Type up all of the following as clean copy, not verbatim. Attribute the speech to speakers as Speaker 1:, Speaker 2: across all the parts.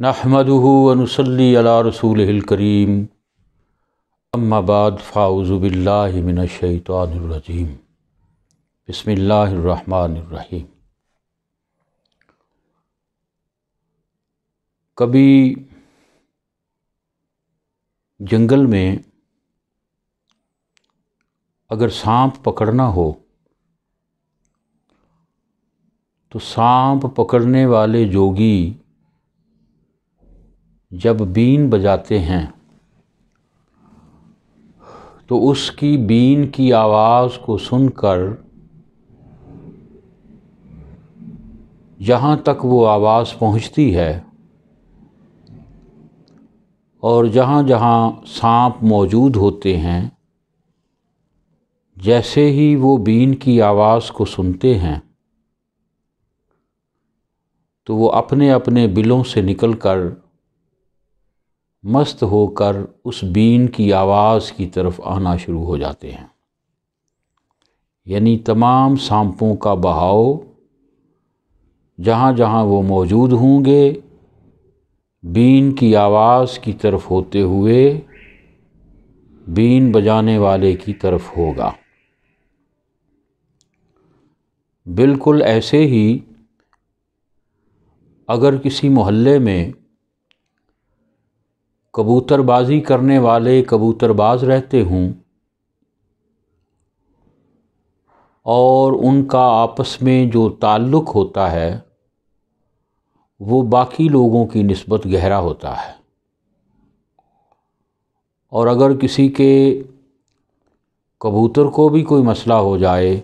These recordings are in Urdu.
Speaker 1: نحمدہ ونصلی علی رسولہ الکریم اما بعد فاعوذ باللہ من الشیطان الرجیم بسم اللہ الرحمن الرحیم۔ کبھی جنگل میں اگر سانپ پکڑنا ہو تو سانپ پکڑنے والے جوگی جب بین بجاتے ہیں تو اس کی بین کی آواز کو سن کر جہاں تک وہ آواز پہنچتی ہے اور جہاں جہاں سانپ موجود ہوتے ہیں، جیسے ہی وہ بین کی آواز کو سنتے ہیں تو وہ اپنے اپنے بلوں سے نکل کر مست ہو کر اس بین کی آواز کی طرف آنا شروع ہو جاتے ہیں۔ یعنی تمام سانپوں کا بہاؤ جہاں جہاں وہ موجود ہوں گے بین کی آواز کی طرف ہوتے ہوئے بین بجانے والے کی طرف ہوگا۔ بالکل ایسے ہی اگر کسی محلے میں کبوتر بازی کرنے والے کبوتر باز رہتے ہوں اور ان کا آپس میں جو تعلق ہوتا ہے وہ باقی لوگوں کی نسبت گہرا ہوتا ہے، اور اگر کسی کے کبوتر کو بھی کوئی مسئلہ ہو جائے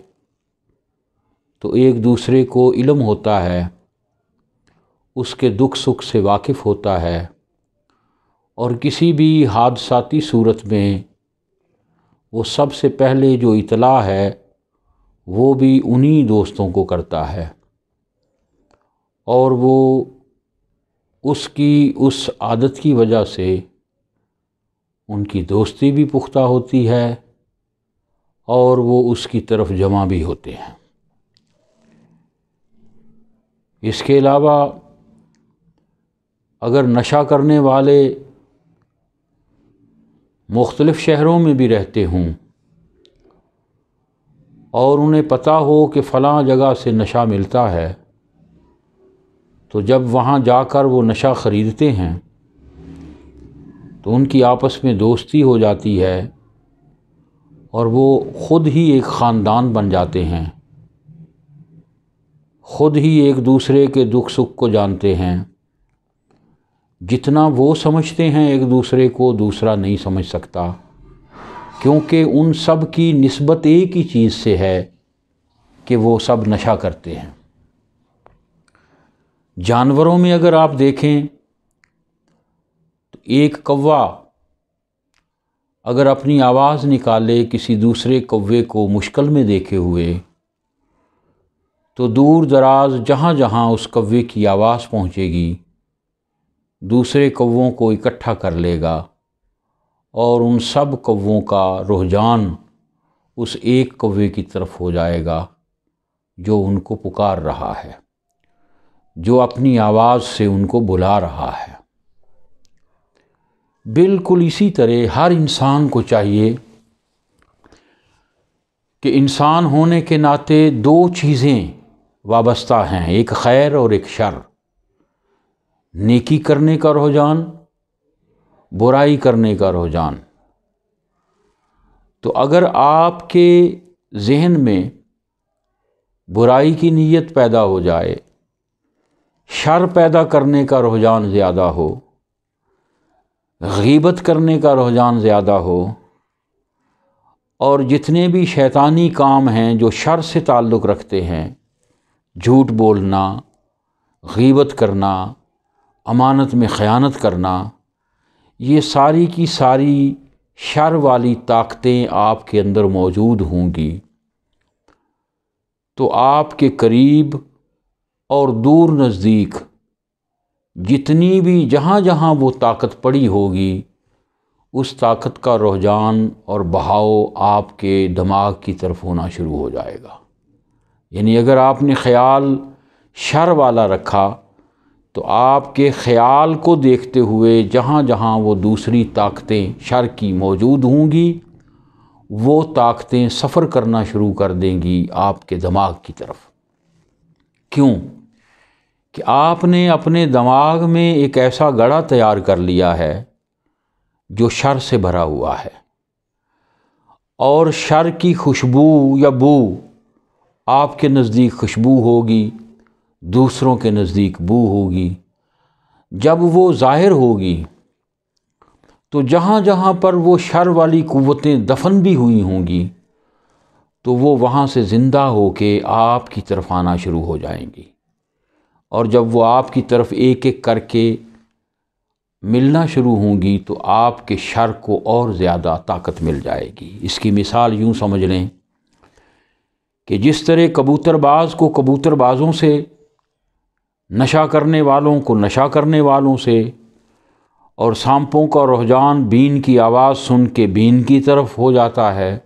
Speaker 1: تو ایک دوسرے کو علم ہوتا ہے، اس کے دکھ سکھ سے واقف ہوتا ہے، اور کسی بھی حادثاتی صورت میں وہ سب سے پہلے جو اطلاع ہے وہ بھی انہی دوستوں کو کرتا ہے، اور وہ اس کی اس عادت کی وجہ سے ان کی دوستی بھی پختہ ہوتی ہے اور وہ اس کی طرف جمع بھی ہوتے ہیں۔ اس کے علاوہ اگر نشہ کرنے والے مختلف شہروں میں بھی رہتے ہوں اور انہیں پتہ ہو کہ فلاں جگہ سے نشہ ملتا ہے تو جب وہاں جا کر وہ نشہ خریدتے ہیں تو ان کی آپس میں دوستی ہو جاتی ہے اور وہ خود ہی ایک خاندان بن جاتے ہیں، خود ہی ایک دوسرے کے دکھ سکھ کو جانتے ہیں۔ جتنا وہ سمجھتے ہیں ایک دوسرے کو دوسرا نہیں سمجھ سکتا، کیونکہ ان سب کی نسبت ایک ہی چیز سے ہے کہ وہ سب نشہ کرتے ہیں۔ جانوروں میں اگر آپ دیکھیں تو ایک کوا اگر اپنی آواز نکالے کسی دوسرے کوے کو مشکل میں دیکھے ہوئے تو دور دراز جہاں جہاں اس کوے کی آواز پہنچے گی دوسرے کووں کو اکٹھا کر لے گا اور ان سب کووں کا رجحان اس ایک کوے کی طرف ہو جائے گا جو ان کو پکار رہا ہے، جو اپنی آواز سے ان کو بلا رہا ہے۔ بالکل اسی طرح ہر انسان کو چاہیے کہ انسان ہونے کے ناطے دو چیزیں وابستہ ہیں، ایک خیر اور ایک شر، نیکی کرنے کا رجحان، برائی کرنے کا رجحان۔ تو اگر آپ کے ذہن میں برائی کی نیت پیدا ہو جائے، شر پیدا کرنے کا رجحان زیادہ ہو، غیبت کرنے کا رجحان زیادہ ہو، اور جتنے بھی شیطانی کام ہیں جو شر سے تعلق رکھتے ہیں، جھوٹ بولنا، غیبت کرنا، امانت میں خیانت کرنا، یہ ساری کی ساری شر والی طاقتیں آپ کے اندر موجود ہوں گی، تو آپ کے قریب اور دور نزدیک جتنی بھی جہاں جہاں وہ طاقت پڑی ہوگی اس طاقت کا رجحان اور بہاؤ آپ کے دماغ کی طرف ہونا شروع ہو جائے گا۔ یعنی اگر آپ نے خیال شر والا رکھا تو آپ کے خیال کو دیکھتے ہوئے جہاں جہاں وہ دوسری طاقتیں شر کی موجود ہوں گی وہ طاقتیں سفر کرنا شروع کر دیں گی آپ کے دماغ کی طرف۔ کیوں کہ آپ نے اپنے دماغ میں ایک ایسا گڑھا تیار کر لیا ہے جو شر سے بھرا ہوا ہے، اور شر کی خوشبو یا بو آپ کے نزدیک خوشبو ہوگی، دوسروں کے نزدیک بو ہوگی۔ جب وہ ظاہر ہوگی تو جہاں جہاں پر وہ شر والی قوتیں دفن بھی ہوئی ہوں گی تو وہ وہاں سے زندہ ہو کے آپ کی طرف آنا شروع ہو جائیں گی، اور جب وہ آپ کی طرف ایک ایک کر کے ملنا شروع ہوں گی تو آپ کے شر کو اور زیادہ طاقت مل جائے گی۔ اس کی مثال یوں سمجھ لیں کہ جس طرح کبوتر باز کو کبوتر بازوں سے، نشہ کرنے والوں کو نشہ کرنے والوں سے، اور سانپوں کا رجحان بین کی آواز سن کے بین کی طرف ہو جاتا ہے،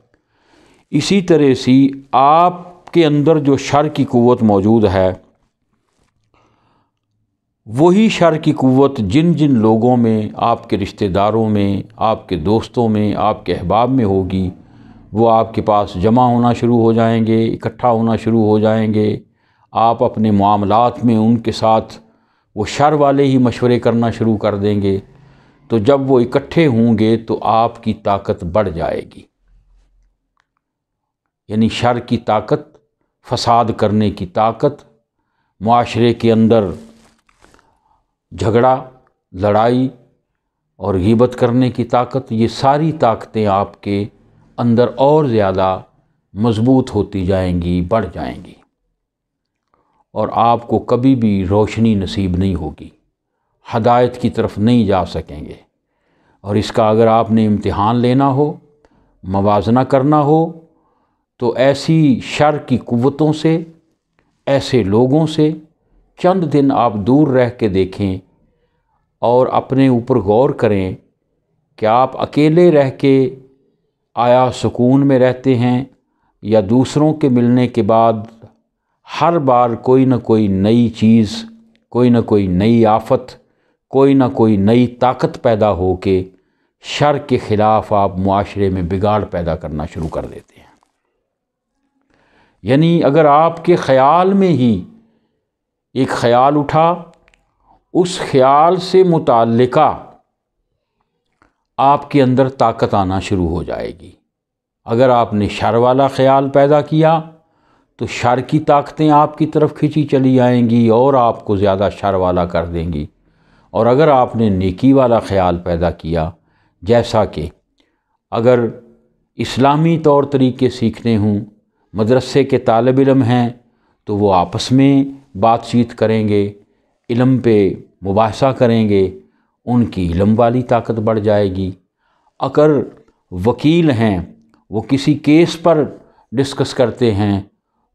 Speaker 1: اسی طرح سے آپ کے اندر جو شر کی قوت موجود ہے وہی شر کی قوت جن جن لوگوں میں، آپ کے رشتہ داروں میں، آپ کے دوستوں میں، آپ کے احباب میں ہوگی، وہ آپ کے پاس جمع ہونا شروع ہو جائیں گے، اکٹھا ہونا شروع ہو جائیں گے۔ آپ اپنے معاملات میں ان کے ساتھ وہ شر والے ہی مشورے کرنا شروع کر دیں گے، تو جب وہ اکٹھے ہوں گے تو آپ کی طاقت بڑھ جائے گی، یعنی شر کی طاقت، فساد کرنے کی طاقت، معاشرے کے اندر جھگڑا، لڑائی اور غیبت کرنے کی طاقت، یہ ساری طاقتیں آپ کے اندر اور زیادہ مضبوط ہوتی جائیں گی، بڑھ جائیں گی، اور آپ کو کبھی بھی روشنی نصیب نہیں ہوگی، ہدایت کی طرف نہیں جا سکیں گے۔ اور اس کا اگر آپ نے امتحان لینا ہو، موازنہ کرنا ہو، تو ایسی شر کی قوتوں سے، ایسے لوگوں سے چند دن آپ دور رہ کے دیکھیں اور اپنے اوپر غور کریں کہ آپ اکیلے رہ کے آیا سکون میں رہتے ہیں، یا دوسروں کے ملنے کے بعد ہر بار کوئی نہ کوئی نئی چیز، کوئی نہ کوئی نئی آفت، کوئی نہ کوئی نئی طاقت پیدا ہو کے شر کے خلاف آپ معاشرے میں بگاڑ پیدا کرنا شروع کر دیتے ہیں۔ یعنی اگر آپ کے خیال میں ہی ایک خیال اٹھا، اس خیال سے متعلقہ آپ کے اندر طاقت آنا شروع ہو جائے گی۔ اگر آپ نے شر والا خیال پیدا کیا تو شر کی طاقتیں آپ کی طرف کھینچی چلی آئیں گی اور آپ کو زیادہ شر والا کر دیں گی، اور اگر آپ نے نیکی والا خیال پیدا کیا، جیسا کہ اگر اسلامی طور طریقے سیکھنے ہوں، مدرسے کے طالب علم ہیں تو وہ آپس میں بات چیت کریں گے، علم پہ مباحثہ کریں گے، ان کی علم والی طاقت بڑھ جائے گی۔ اگر وکیل ہیں، وہ کسی کیس پر ڈسکس کرتے ہیں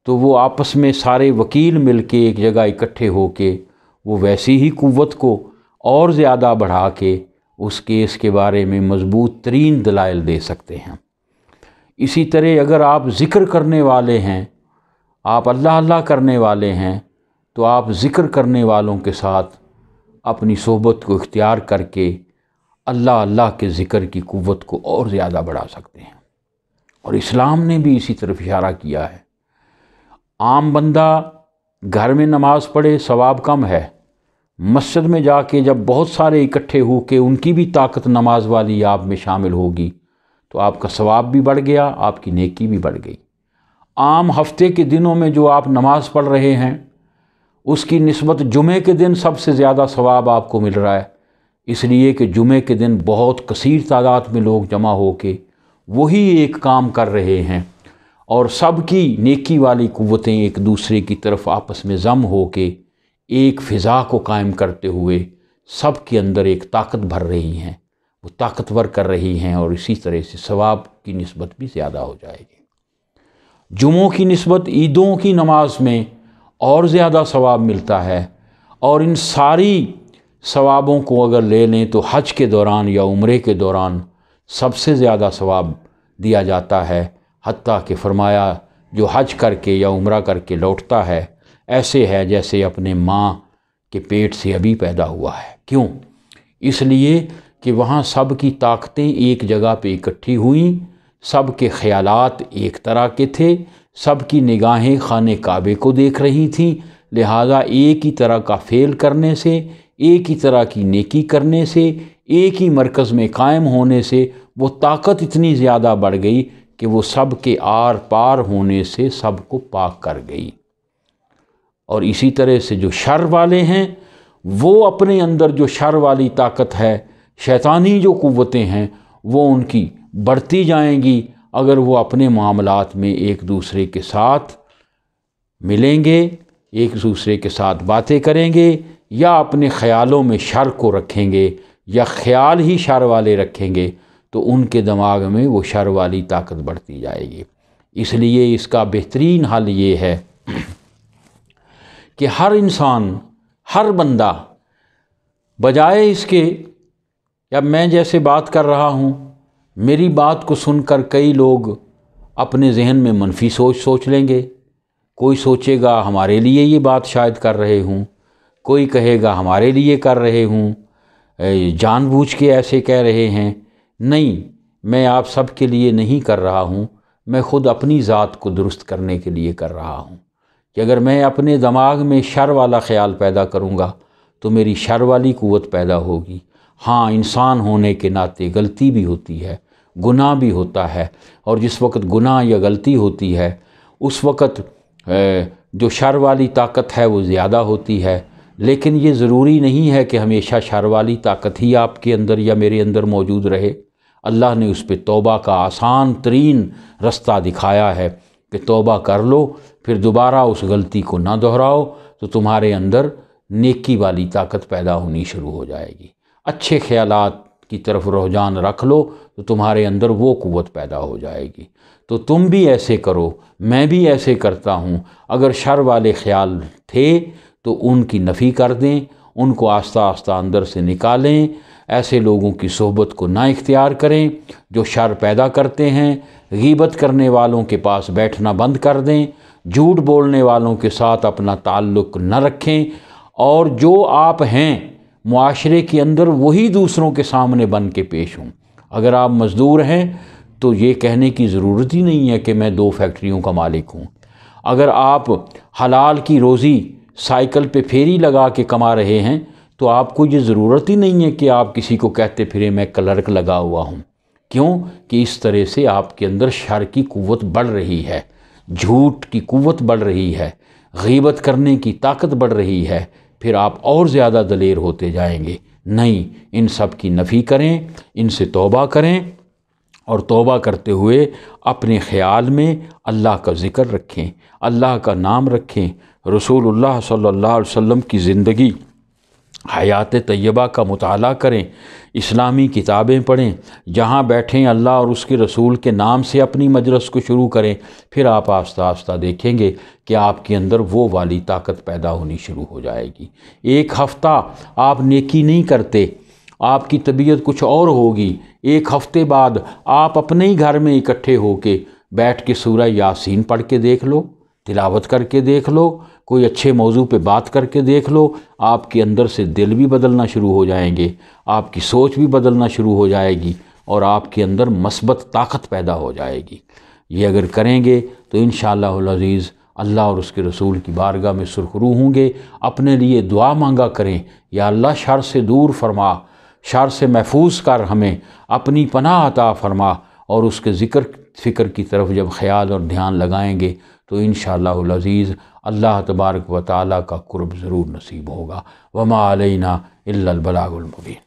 Speaker 1: تو وہ آپس میں سارے وکیل مل کے ایک جگہ اکٹھے ہو کے وہ ویسی ہی قوت کو اور زیادہ بڑھا کے اس کیس کے بارے میں مضبوط ترین دلائل دے سکتے ہیں۔ اسی طرح اگر آپ ذکر کرنے والے ہیں، آپ اللہ اللہ کرنے والے ہیں، تو آپ ذکر کرنے والوں کے ساتھ اپنی صحبت کو اختیار کر کے اللہ اللہ کے ذکر کی قوت کو اور زیادہ بڑھا سکتے ہیں۔ اور اسلام نے بھی اسی طرف اشارہ کیا ہے۔ عام بندہ گھر میں نماز پڑھے ثواب کم ہے، مسجد میں جا کے جب بہت سارے اکٹھے ہو کے ان کی بھی طاقت نماز والی آپ میں شامل ہوگی تو آپ کا ثواب بھی بڑھ گیا، آپ کی نیکی بھی بڑھ گئی۔ عام ہفتے کے دنوں میں جو آپ نماز پڑھ رہے ہیں اس کی نسبت جمعے کے دن سب سے زیادہ ثواب آپ کو مل رہا ہے، اس لیے کہ جمعے کے دن بہت کثیر تعداد میں لوگ جمع ہو کے وہی ایک کام کر رہے ہیں، اور سب کی نیکی والی قوتیں ایک دوسرے کی طرف آپس میں ضم ہو کے ایک فضا کو قائم کرتے ہوئے سب کے اندر ایک طاقت بھر رہی ہیں، وہ طاقتور کر رہی ہیں، اور اسی طرح سے ثواب کی نسبت بھی زیادہ ہو جائے گی۔ جمعوں کی نسبت عیدوں کی نماز میں اور زیادہ ثواب ملتا ہے، اور ان ساری ثوابوں کو اگر لے لیں تو حج کے دوران یا عمرے کے دوران سب سے زیادہ ثواب دیا جاتا ہے، حتیٰ کہ فرمایا جو حج کر کے یا عمرہ کر کے لوٹتا ہے ایسے ہے جیسے اپنے ماں کہ پیٹ سے ابھی پیدا ہوا ہے۔ کیوں؟ اس لیے کہ وہاں سب کی طاقتیں ایک جگہ پہ اکٹھی ہوئیں، سب کے خیالات ایک طرح کے تھے، سب کی نگاہیں خانہ کعبے کو دیکھ رہی تھیں، لہٰذا ایک ہی طرح کا فعل کرنے سے، ایک ہی طرح کی نیکی کرنے سے، ایک ہی مرکز میں قائم ہونے سے وہ طاقت اتنی زیادہ بڑھ گئی کہ وہ سب کے آر پار ہونے سے سب کو پاک کر گئی۔ اور اسی طرح سے جو شر والے ہیں وہ اپنے اندر جو شر والی طاقت ہے، شیطانی جو قوتیں ہیں، وہ ان کی بڑھتی جائیں گی اگر وہ اپنے معاملات میں ایک دوسرے کے ساتھ ملیں گے، ایک دوسرے کے ساتھ باتیں کریں گے، یا اپنے خیالوں میں شر کو رکھیں گے یا خیال ہی شر والے رکھیں گے، تو ان کے دماغ میں وہ شر والی طاقت بڑھتی جائے گی۔ اس لیے اس کا بہترین حل یہ ہے کہ ہر انسان، ہر بندہ، بجائے اس کے، یا میں جیسے بات کر رہا ہوں، میری بات کو سن کر کئی لوگ اپنے ذہن میں منفی سوچ لیں گے۔ کوئی سوچے گا ہمارے لیے یہ بات شاید کر رہے ہوں، کوئی کہے گا ہمارے لیے کر رہے ہوں، جان بوجھ کے ایسے کہہ رہے ہیں۔ نہیں، میں آپ سب کے لیے نہیں کر رہا ہوں، میں خود اپنی ذات کو درست کرنے کے لیے کر رہا ہوں کہ اگر میں اپنے دماغ میں شر والا خیال پیدا کروں گا تو میری شر والی قوت پیدا ہوگی۔ ہاں، انسان ہونے کے ناطے غلطی بھی ہوتی ہے، گناہ بھی ہوتا ہے، اور جس وقت گناہ یا غلطی ہوتی ہے اس وقت جو شر والی طاقت ہے وہ زیادہ ہوتی ہے، لیکن یہ ضروری نہیں ہے کہ ہمیشہ شر والی طاقت ہی آپ کے اندر یا میرے اندر موجود رہے۔ اللہ نے اس پہ توبہ کا آسان ترین رستہ دکھایا ہے کہ توبہ کر لو، پھر دوبارہ اس غلطی کو نہ دہراؤ، تو تمہارے اندر نیکی والی طاقت پیدا ہونی شروع ہو جائے گی۔ اچھے خیالات کی طرف رجحان رکھ لو تو تمہارے اندر وہ قوت پیدا ہو جائے گی۔ تو تم بھی ایسے کرو، میں بھی ایسے کرتا ہوں۔ اگر شر والے خیال تھے تو ان کی نفی کر دیں، ان کو آہستہ آہستہ اندر سے نکالیں، ایسے لوگوں کی صحبت کو نہ اختیار کریں جو شر پیدا کرتے ہیں، غیبت کرنے والوں کے پاس بیٹھنا بند کر دیں، جھوٹ بولنے والوں کے ساتھ اپنا تعلق نہ رکھیں، اور جو آپ ہیں معاشرے کے اندر وہی دوسروں کے سامنے بن کے پیش ہوں۔ اگر آپ مزدور ہیں تو یہ کہنے کی ضرورت ہی نہیں ہے کہ میں 2 فیکٹریوں کا مالک ہوں۔ اگر آپ حلال کی روزی سائیکل پہ پھیری لگا کے کما رہے ہیں تو آپ کو یہ ضرورت ہی نہیں ہے کہ آپ کسی کو کہتے پھریں میں کلرک لگا ہوا ہوں۔ کیوں؟ کہ اس طرح سے آپ کے اندر شر کی قوت بڑھ رہی ہے، جھوٹ کی قوت بڑھ رہی ہے، غیبت کرنے کی طاقت بڑھ رہی ہے، پھر آپ اور زیادہ دلیر ہوتے جائیں گے۔ نہیں، ان سب کی نفی کریں، ان سے توبہ کریں، اور توبہ کرتے ہوئے اپنے خیال میں اللہ کا ذکر رکھیں، اللہ کا نام رکھیں، رسول اللہ صلی اللہ علیہ وسلم کی زندگی، حیات طیبہ کا مطالعہ کریں، اسلامی کتابیں پڑھیں، جہاں بیٹھیں اللہ اور اس کے رسول کے نام سے اپنی مجلس کو شروع کریں، پھر آپ آہستہ آہستہ دیکھیں گے کہ آپ کے اندر وہ والی طاقت پیدا ہونی شروع ہو جائے گی۔ ایک ہفتہ آپ نیکی نہیں کرتے، آپ کی طبیعت کچھ اور ہوگی، ایک ہفتے بعد آپ اپنے ہی گھر میں اکٹھے ہو کے بیٹھ کے سورہ یاسین پڑھ کے دیکھ لو، تلاوت کر کے دیکھ لو، کوئی اچھے موضوع پہ بات کر کے دیکھ لو، آپ کے اندر سے دل بھی بدلنا شروع ہو جائیں گے، آپ کی سوچ بھی بدلنا شروع ہو جائے گی، اور آپ کے اندر مثبت طاقت پیدا ہو جائے گی۔ یہ اگر کریں گے تو انشاءاللہ العزیز اللہ اور اس کے رسول کی بارگاہ میں سرخرو ہوں گے۔ اپنے لیے دعا مانگا کریں، یا اللہ شر سے دور فرما، شر سے محفوظ کر، ہمیں اپنی پناہ عطا فرما، اور اس کے ذکر فکر کی طرف جب خیال اور دھیان لگائیں گے تو انشاءاللہ العزیز اللہ تبارک و تعالیٰ کا قرب ضرور نصیب ہوگا۔ وما علینا الا البلاغ المبین۔